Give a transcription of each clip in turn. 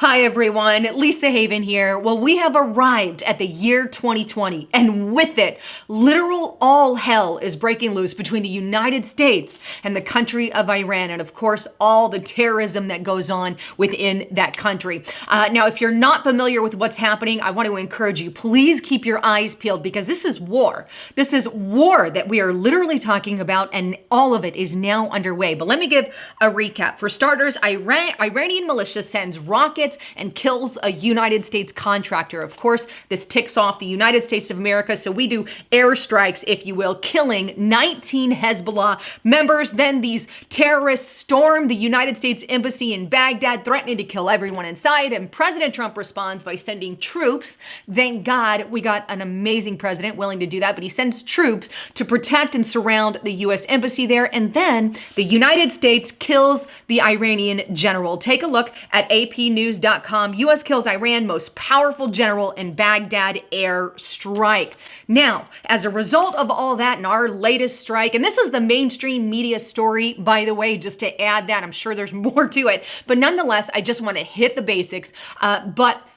Hi everyone, Lisa Haven here. Well, we have arrived at the year 2020, and with it, literal all hell is breaking loose between the United States and the country of Iran, and of course, all the terrorism that goes on within that country. Now, if you're not familiar with what's happening, I want to encourage you, please keep your eyes peeled because this is war. This is war that we are literally talking about, and all of it is now underway. But let me give a recap. For starters, Iranian militia sends rockets and kills a United States contractor. Of course, this ticks off the United States of America, so we do airstrikes, if you will, killing 19 Hezbollah members. Then these terrorists storm the United States embassy in Baghdad, threatening to kill everyone inside, and President Trump responds by sending troops. Thank God we got an amazing president willing to do that, but he sends troops to protect and surround the U.S. embassy there, and then the United States kills the Iranian general. Take a look at APnews.com. U.S. kills Iran most powerful general in Baghdad air strike. Now, as a result of all that and our latest strike, and this is the mainstream media story, by the way, just to add that, I'm sure there's more to it, but nonetheless, I just want to hit the basics. But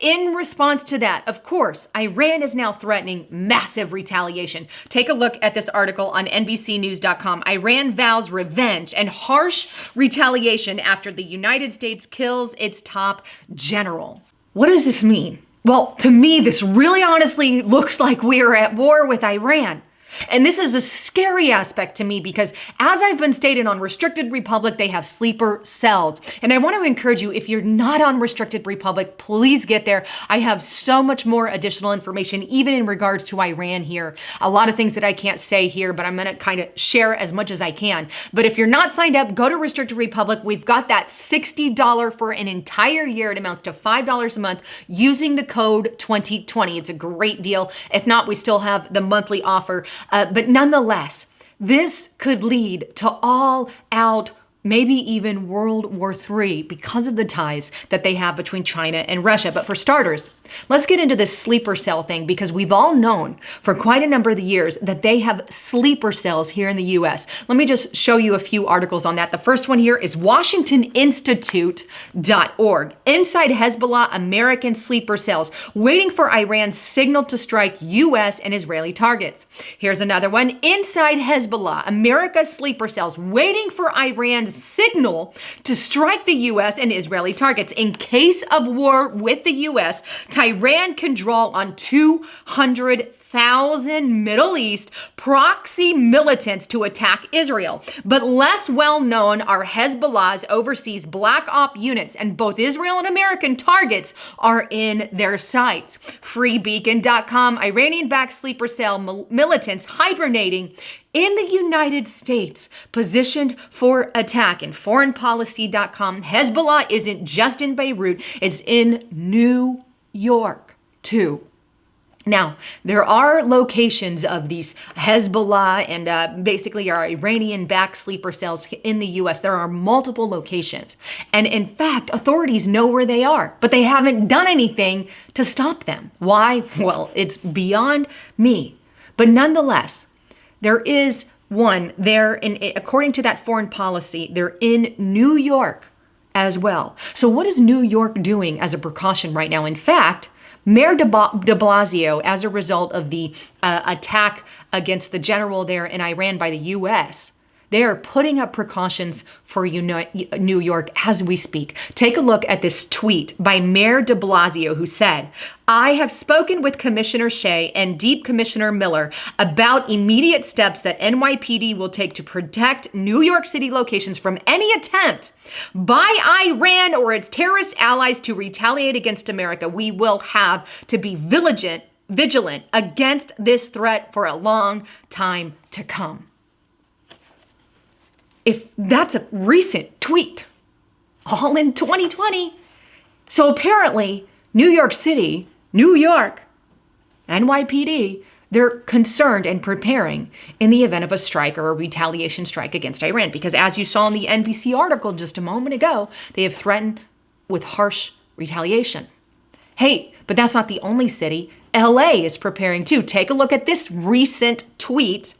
in response to that, of course, Iran is now threatening massive retaliation. Take a look at this article on NBCnews.com. Iran vows revenge and harsh retaliation after the United States kills its top general. What does this mean? Well, to me, this really honestly looks like we are at war with Iran. And this is a scary aspect to me because, as I've been stated on Restricted Republic, they have sleeper cells. And I want to encourage you, if you're not on Restricted Republic, please get there. I have so much more additional information, even in regards to Iran here. A lot of things that I can't say here, but I'm going to kind of share as much as I can. But if you're not signed up, go to Restricted Republic. We've got that $60 for an entire year. It amounts to $5 a month using the code 2020. It's a great deal. If not, we still have the monthly offer. But nonetheless, this could lead to all out, maybe even World War III because of the ties that they have between China and Russia. But for starters, let's get into this sleeper cell thing because we've all known for quite a number of the years that they have sleeper cells here in the US. Let me just show you a few articles on that. The first one here is WashingtonInstitute.org. Inside Hezbollah, American sleeper cells waiting for Iran's signal to strike US and Israeli targets. Here's another one. Inside Hezbollah, America's sleeper cells waiting for Iran's signal to strike the U.S. and Israeli targets. In case of war with the U.S., Tehran can draw on 200,000 Middle East proxy militants to attack Israel. But less well known are Hezbollah's overseas black op units, and both Israel and American targets are in their sights. Freebeacon.com, Iranian-backed sleeper cell militants hibernating in the United States, positioned for attack. And foreignpolicy.com, Hezbollah isn't just in Beirut, it's in New York too. Now, there are locations of these Hezbollah and basically our Iranian-backed sleeper cells in the U.S. There are multiple locations. And in fact, authorities know where they are, but they haven't done anything to stop them. Why? Well, it's beyond me. But nonetheless, there is one there, according to that foreign policy, they're in New York as well. So what is New York doing as a precaution right now? In fact, Mayor de Blasio, as a result of the attack against the general there in Iran by the U.S., they are putting up precautions for New York as we speak. Take a look at this tweet by Mayor de Blasio, who said, "I have spoken with Commissioner Shea and Deep Commissioner Miller about immediate steps that NYPD will take to protect New York City locations from any attempt by Iran or its terrorist allies to retaliate against America. We will have to be vigilant against this threat for a long time to come." If that's a recent tweet, all in 2020. So apparently, New York City, New York, NYPD, they're concerned and preparing in the event of a strike or a retaliation strike against Iran. Because as you saw in the NBC article just a moment ago, they have threatened with harsh retaliation. Hey, but that's not the only city. LA is preparing too. Take a look at this recent tweet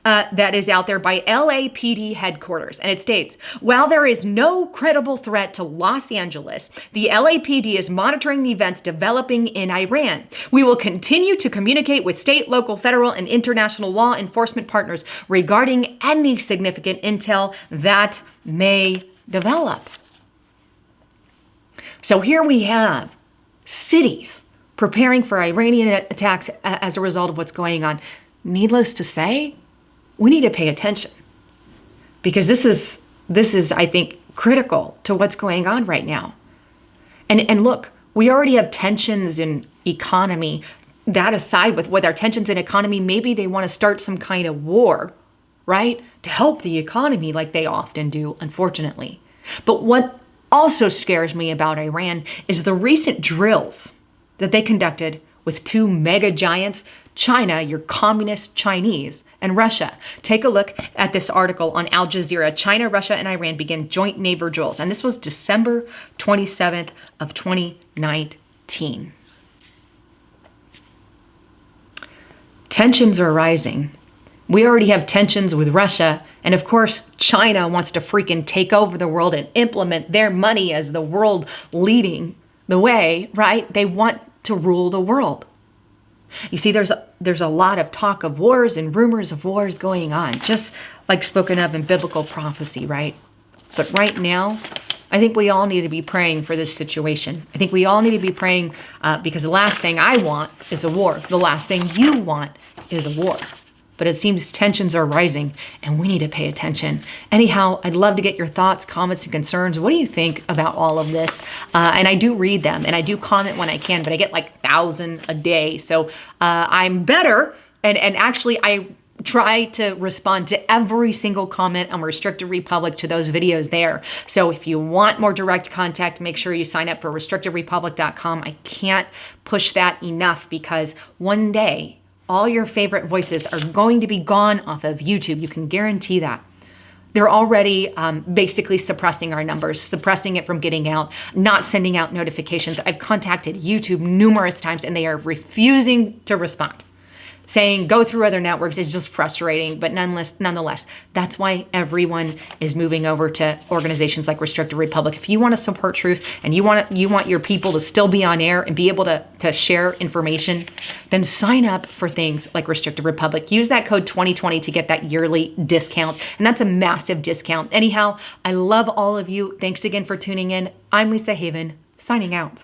that is out there by LAPD headquarters. And it states, while there is no credible threat to Los Angeles, the LAPD is monitoring the events developing in Iran. We will continue to communicate with state, local, federal, and international law enforcement partners regarding any significant intel that may develop. So here we have cities preparing for Iranian attacks as a result of what's going on. Needless to say, we need to pay attention because this is, I think, critical to what's going on right now. And look, we already have tensions in economy. That aside, with our tensions in economy, maybe they want to start some kind of war, right? To help the economy like they often do, unfortunately. But what also scares me about Iran is the recent drills that they conducted with two mega giants, China, your communist Chinese, and Russia. Take a look at this article on Al Jazeera. China, Russia, and Iran begin joint naval drills. And this was December 27th of 2019. Tensions are rising. We already have tensions with Russia. And of course, China wants to freaking take over the world and implement their money as the world leading the way, right? They want to rule the world. You see, there's a lot of talk of wars and rumors of wars going on, just like spoken of in biblical prophecy, right? But right now, I think we all need to be praying for this situation. I think we all need to be praying because the last thing I want is a war. The last thing you want is a war. But it seems tensions are rising and we need to pay attention. Anyhow, I'd love to get your thoughts, comments, and concerns. What do you think about all of this? And I do read them and I do comment when I can, but I get like 1,000 a day. So I'm better. And actually, I try to respond to every single comment on Restricted Republic to those videos there. So if you want more direct contact, make sure you sign up for restrictedrepublic.com. I can't push that enough because one day, all your favorite voices are going to be gone off of YouTube. You can guarantee that. They're already basically suppressing our numbers, suppressing it from getting out, not sending out notifications. I've contacted YouTube numerous times and they are refusing to respond. Saying go through other networks is just frustrating, but nonetheless, that's why everyone is moving over to organizations like Restricted Republic. If you want to support truth and you want your people to still be on air and be able to share information, then sign up for things like Restricted Republic. Use that code 2020 to get that yearly discount, and that's a massive discount. Anyhow, I love all of you. Thanks again for tuning in. I'm Lisa Haven, signing out.